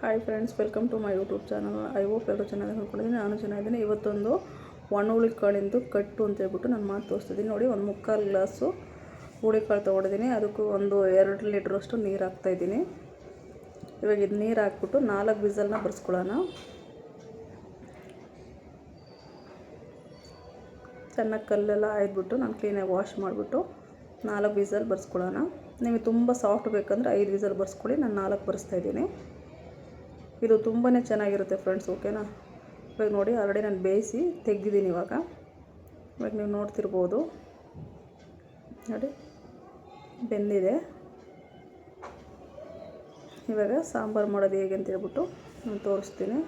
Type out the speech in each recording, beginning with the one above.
Hi friends, welcome to my YouTube channel. I hope ಎಲ್ಲರೂ ಚೆನ್ನಾಗಿ ಅಂದ್ಕೊಂಡಿದ್ದೀನಿ. ನಾನು ಚೆನ್ನಾಗಿದ್ದೀನಿ. ಇವತ್ತೊಂದು ಒಣ ಹುಳಿಕಾಳಿಂದು ಕಟ್ಟು ಅಂತ ಹೇಳ್ಬಿಟ್ಟು ನಾನು ಮಾಡಿ ತೋರಿಸ್ತಿದ್ದೀನಿ. ನೋಡಿ, ಒಂದು ಮುಕ್ಕಾಲು ಗ್ಲಾಸು ಹುಳಿಕಾಳು ತೊಗೊಂಡಿದ್ದೀನಿ. ಅದಕ್ಕೂ ಒಂದು 2 ಲೀಟ್ರಷ್ಟು ನೀರು ಹಾಕ್ತಾಯಿದ್ದೀನಿ. ಇವಾಗ ಇದು ನೀರು ಹಾಕ್ಬಿಟ್ಟು 4 ವಿಸಲ್ನ ಬರ್ಸ್ಕೊಳ್ಳೋಣ. ಚೆನ್ನಾಗಿ ಕಲ್ಲೆಲ್ಲ ಆಯ್ದುಬಿಟ್ಟು ನಾನು ಕ್ಲೀನಾಗಿ ವಾಶ್ ಮಾಡಿಬಿಟ್ಟು 4 ವಿಸಲ್ ಬರ್ಸ್ಕೊಳ್ಳೋಣ. ನಿಮಗೆ ತುಂಬ ಸಾಫ್ಟ್ ಬೇಕಂದರೆ 5 ವಿಸಲ್ ಬರ್ಸ್ಕೊಳ್ಳಿ. ನಾನು 4 ಬರ್ಸ್ತಾಯಿದ್ದೀನಿ. ಇದು ತುಂಬಾ ಚೆನ್ನಾಗಿರುತ್ತೆ ಫ್ರೆಂಡ್ಸ್, ಓಕೆನಾ. ಇವಾಗ ನೋಡಿ, ಆಲ್ರೆಡಿ ನಾನು ಬೇಯಿಸಿ ತೆಗೆದಿದ್ದೀನಿ. ಇವಾಗ ನೀವು ನೋಡ್ತಿರ್ಬೋದು, ನೋಡಿ ಬೆಂದಿದೆ. ಇವಾಗ ಸಾಂಬಾರು ಮಾಡೋದು ಹೇಗೆ ಅಂತ ಹೇಳ್ಬಿಟ್ಟು ನಾನು ತೋರಿಸ್ತೀನಿ.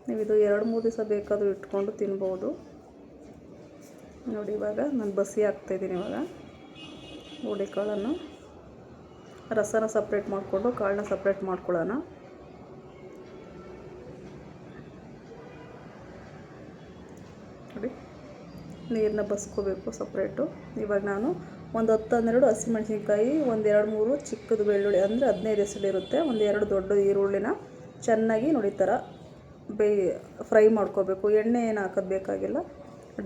ನೀವು ಇದು 2-3 ದಿವಸ ಬೇಕಾದರೂ ಇಟ್ಕೊಂಡು ತಿನ್ಬೋದು. ನೋಡಿ, ಇವಾಗ ನಾನು ಬಸಿ ಹಾಕ್ತಾಯಿದ್ದೀನಿ. ಇವಾಗ ಹುಳಿಕಾಳನ್ನು ರಸನ ಸಪ್ರೇಟ್ ಮಾಡಿಕೊಂಡು ಕಾಳನ್ನ ಸಪ್ರೇಟ್ ಮಾಡ್ಕೊಳ್ಳೋಣ. ನೋಡಿ, ನೀರನ್ನ ಬಸ್ಕೋಬೇಕು ಸಪ್ರೇಟು. ಇವಾಗ ನಾನು ಒಂದು 10-12 ಹಸಿಮೆಣಸಿನ್ಕಾಯಿ, ಒಂದು 2-3 ಚಿಕ್ಕದು ಬೆಳ್ಳುಳ್ಳಿ, ಅಂದರೆ 15 ಎಸಳು ಇರುತ್ತೆ, ಒಂದು 2 ದೊಡ್ಡ ಈರುಳ್ಳಿನ ಚೆನ್ನಾಗಿ ನೋಡಿ ಥರ ಫ್ರೈ ಮಾಡ್ಕೋಬೇಕು. ಎಣ್ಣೆ ಏನು ಹಾಕೋದು ಬೇಕಾಗಿಲ್ಲ,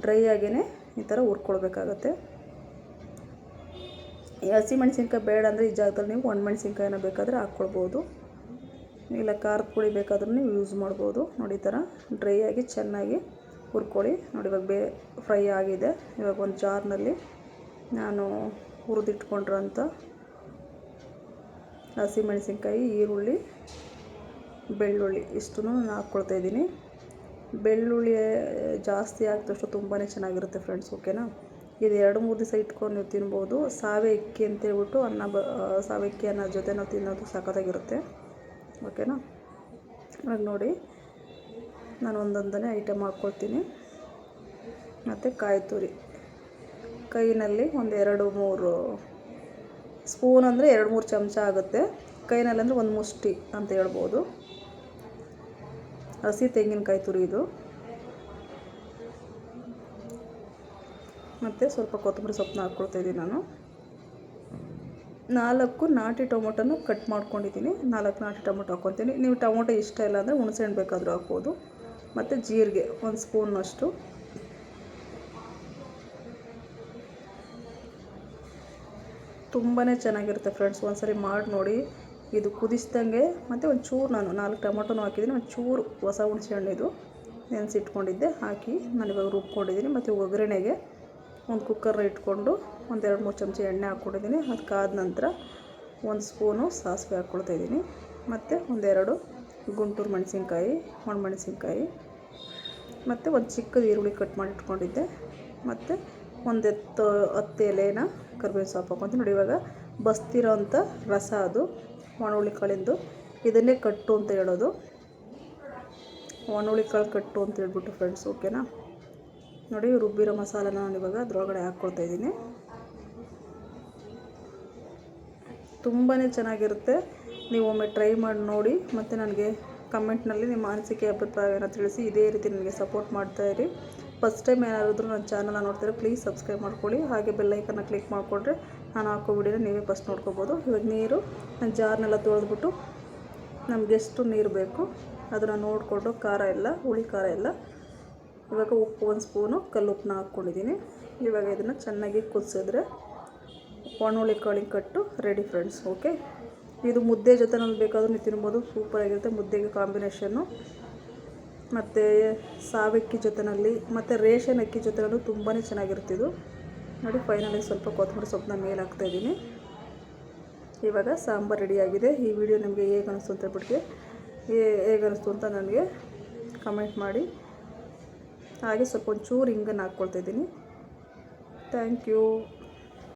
ಡ್ರೈ ಆಗಿಯೇ ಈ ಥರ ಹುರ್ಕೊಳ್ಬೇಕಾಗತ್ತೆ. ಈ ಹಸಿಮೆಣಸಿನ್ಕಾಯಿ ಬೇಡ ಅಂದರೆ ಈ ಜಾಗದಲ್ಲಿ ನೀವು ಒಣಮೆಣಸಿನ್ಕಾಯಿನ ಬೇಕಾದರೆ ಹಾಕ್ಕೊಳ್ಬೋದು, ಇಲ್ಲ ಖಾರದ ಪುಡಿ ಬೇಕಾದ್ರೂ ನೀವು ಯೂಸ್ ಮಾಡ್ಬೋದು. ನೋಡಿ, ಈ ಥರ ಡ್ರೈ ಆಗಿ ಚೆನ್ನಾಗಿ ಹುರ್ಕೊಳ್ಳಿ. ನೋಡಿ, ಇವಾಗ ಫ್ರೈ ಆಗಿದೆ. ಇವಾಗ ಒಂದು ಜಾರ್ನಲ್ಲಿ ನಾನು ಹುರಿದಿಟ್ಕೊಂಡಿರೋಂಥ ಹಸಿಮೆಣಸಿನ್ಕಾಯಿ, ಈರುಳ್ಳಿ, ಬೆಳ್ಳುಳ್ಳಿ ಇಷ್ಟನ್ನು ನಾನು ಹಾಕ್ಕೊಳ್ತಾಯಿದ್ದೀನಿ. ಬೆಳ್ಳುಳ್ಳಿ ಜಾಸ್ತಿ ಹಾಕಿದಷ್ಟು ತುಂಬಾ ಚೆನ್ನಾಗಿರುತ್ತೆ ಫ್ರೆಂಡ್ಸ್, ಓಕೆನಾ. ಇದು 2-3 ದಿವಸ ಇಟ್ಕೊಂಡು ನೀವು ತಿನ್ಬೋದು. ಸಾವೆ ಅಕ್ಕಿ ಅಂತೇಳ್ಬಿಟ್ಟು ಸಾವೆ ಅಕ್ಕಿ ಅನ್ನೋ ಜೊತೆ ನಾವು ತಿನ್ನೋದು ಸಖತ್ತಾಗಿರುತ್ತೆ, ಓಕೆನಾ. ಇವಾಗ ನೋಡಿ, ನಾನು ಒಂದೊಂದನೇ ಐಟಮ್ ಹಾಕ್ಕೊಳ್ತೀನಿ. ಮತ್ತು ಕಾಯಿ ತುರಿ ಕೈನಲ್ಲಿ ಒಂದು 2-3 ಸ್ಪೂನ್, ಅಂದರೆ 2-3 ಚಮಚ ಆಗುತ್ತೆ. ಕೈನಲ್ಲಿ ಅಂದರೆ ಒಂದು ಮುಷ್ಟಿ ಅಂತ ಹೇಳ್ಬೋದು. ಹಸಿ ತೆಂಗಿನಕಾಯಿ ತುರಿ ಇದು. ಮತ್ತು ಸ್ವಲ್ಪ ಕೊತ್ತಂಬರಿ ಸೊಪ್ಪನ್ನ ಹಾಕ್ಕೊಳ್ತಾಯಿದ್ದೀನಿ. ನಾನು 4 ನಾಟಿ ಟೊಮೊಟೊನ ಕಟ್ ಮಾಡ್ಕೊಂಡಿದ್ದೀನಿ. 4 ನಾಟಿ ಟೊಮೊಟೊ ಹಾಕ್ಕೊತೀನಿ. ನೀವು ಟೊಮೊಟೊ ಇಷ್ಟ ಇಲ್ಲ ಅಂದರೆ ಹುಣಸೆಹಣ್ಣು ಬೇಕಾದರೂ ಹಾಕ್ಬೋದು. ಮತ್ತು ಜೀರಿಗೆ 1 ಸ್ಪೂನ್ನಷ್ಟು. ತುಂಬಾ ಚೆನ್ನಾಗಿರುತ್ತೆ ಫ್ರೆಂಡ್ಸ್, ಒಂದ್ಸರಿ ಮಾಡಿ ನೋಡಿ. ಇದು ಕುದಿಸ್ದಂಗೆ, ಮತ್ತು ಒಂಚೂರು ನಾನು 4 ಟೊಮೊಟೊನೂ ಹಾಕಿದ್ದೀನಿ. ಒಂಚೂರು ಹೊಸ ಹುಣಸೆಹಣ್ಣು ಇದು ನೆನೆಸಿಟ್ಕೊಂಡಿದ್ದೆ ಹಾಕಿ ನಾನು ಇವಾಗ ರುಬ್ಕೊಂಡಿದ್ದೀನಿ. ಮತ್ತು ಒಗ್ಗರಣೆಗೆ ಒಂದು ಕುಕ್ಕರ್ನ ಇಟ್ಕೊಂಡು ಒಂದು 2-3 ಚಮಚ ಎಣ್ಣೆ ಹಾಕ್ಕೊಂಡಿದ್ದೀನಿ. ಅದು ಕಾದ ನಂತರ 1 ಸ್ಪೂನು ಸಾಸಿವೆ ಹಾಕ್ಕೊಳ್ತಾಯಿದ್ದೀನಿ. ಮತ್ತು 1-2 ಗುಂಟೂರು ಮೆಣಸಿನ್ಕಾಯಿ, ಒಣಮೆಣಸಿನ್ಕಾಯಿ, ಮತ್ತು ಒಂದು ಚಿಕ್ಕದು ಈರುಳ್ಳಿ ಕಟ್ ಮಾಡಿ ಇಟ್ಕೊಂಡಿದ್ದೆ. ಮತ್ತು ಒಂದು 10 ಎಲೆನ ಕರಿಬೇವಿನ ಸೊಪ್ಪು ಹಾಕ್ಕೊತೀನಿ. ನೋಡಿ, ಇವಾಗ ಬಸ್ತಿರೋ ಅಂಥ ರಸ ಅದು ಒಣ ಹುಳಿಕಾಳಿಂದು. ಇದನ್ನೇ ಕಟ್ಟು ಅಂತ ಹೇಳೋದು, ಒಣ ಹುಳಿಕಾಳು ಕಟ್ಟು ಅಂತ ಹೇಳ್ಬಿಟ್ಟು ಫ್ರೆಂಡ್ಸ್, ಓಕೆನಾ. ನೋಡಿ, ರುಬ್ಬಿರೋ ಮಸಾಲಾನ ನಾನು ಇವಾಗ ಅದರೊಳಗಡೆ ಹಾಕ್ಕೊಳ್ತಾಯಿದ್ದೀನಿ. ತುಂಬಾ ಚೆನ್ನಾಗಿರುತ್ತೆ. ನೀವು ಒಮ್ಮೆ ಟ್ರೈ ಮಾಡಿ ನೋಡಿ. ಮತ್ತು ನನಗೆ ಕಮೆಂಟ್ನಲ್ಲಿ ನಿಮ್ಮ ಅನಿಸಿಕೆ ಅಭಿಪ್ರಾಯನ ತಿಳಿಸಿ. ಇದೇ ರೀತಿ ನನಗೆ ಸಪೋರ್ಟ್ ಮಾಡ್ತಾಯಿರಿ. ಫಸ್ಟ್ ಟೈಮ್ ಏನಾದರೂ ನನ್ನ ಚಾನಲ್ನ ನೋಡ್ತಾರೆ, ಪ್ಲೀಸ್ ಸಬ್ಸ್ಕ್ರೈಬ್ ಮಾಡ್ಕೊಳ್ಳಿ. ಹಾಗೆ ಬೆಲ್ಲೈಕನ್ನ ಕ್ಲಿಕ್ ಮಾಡಿಕೊಂಡ್ರೆ ನಾನು ಹಾಕೋ ವಿಡಿಯೋನ ನೀವೇ ಫಸ್ಟ್ ನೋಡ್ಕೋಬೋದು. ಇವಾಗ ನೀರು ನಾನು ಜಾರ್ನೆಲ್ಲ ತೊಳೆದ್ಬಿಟ್ಟು ನಮ್ಗೆ ಎಷ್ಟು ನೀರು ಬೇಕು ಅದನ್ನು ನೋಡಿಕೊಂಡು, ಖಾರ ಎಲ್ಲ, ಹುಳಿ ಖಾರ ಎಲ್ಲ, ಇವಾಗ ಉಪ್ಪು 1 ಸ್ಪೂನು ಕಲ್ಲುಪ್ಪನ್ನ ಹಾಕ್ಕೊಂಡಿದ್ದೀನಿ. ಇವಾಗ ಇದನ್ನು ಚೆನ್ನಾಗಿ ಕುದಿಸಿದ್ರೆ ಒಣ ಹುಳಿಕಾಳಿನ ಕಟ್ಟು ರೆಡಿ ಫ್ರೆಂಡ್ಸ್, ಓಕೆ. ಇದು ಮುದ್ದೆ ಜೊತೆನಲ್ಲಿ ಬೇಕಾದರೂ ನೀವು ತಿನ್ಬೋದು, ಸೂಪರಾಗಿರುತ್ತೆ. ಮುದ್ದೆಗೆ ಕಾಂಬಿನೇಷನ್ನು, ಮತ್ತು ಸಾವಕ್ಕಿ ಜೊತೆಯಲ್ಲಿ, ಮತ್ತು ರೇಷನ್ ಅಕ್ಕಿ ಜೊತೆಯಲ್ಲೂ ತುಂಬಾ ಚೆನ್ನಾಗಿರುತ್ತೆ ಇದು. ನೋಡಿ, ಫೈನಲಿ ಸ್ವಲ್ಪ ಕೊತ್ತಂಬರಿ ಸೊಪ್ಪನ್ನ ಮೇಲೆ ಹಾಕ್ತಾಯಿದ್ದೀನಿ. ಇವಾಗ ಸಾಂಬಾರು ರೆಡಿಯಾಗಿದೆ. ಈ ವಿಡಿಯೋ ನಿಮಗೆ ಹೇಗೆ ಅನಿಸ್ತು ಅಂತ ಹೇಳ್ಬಿಟ್ಟು ಹೇಗೆ ಅನಿಸ್ತು ಅಂತ ನನಗೆ ಕಮೆಂಟ್ ಮಾಡಿ. ಹಾಗೆ ಸ್ವಲ್ಪ ಒಂಚೂರು ಹಿಂಗನ್ನು ಹಾಕ್ಕೊಳ್ತಾಯಿದ್ದೀನಿ. Thank you.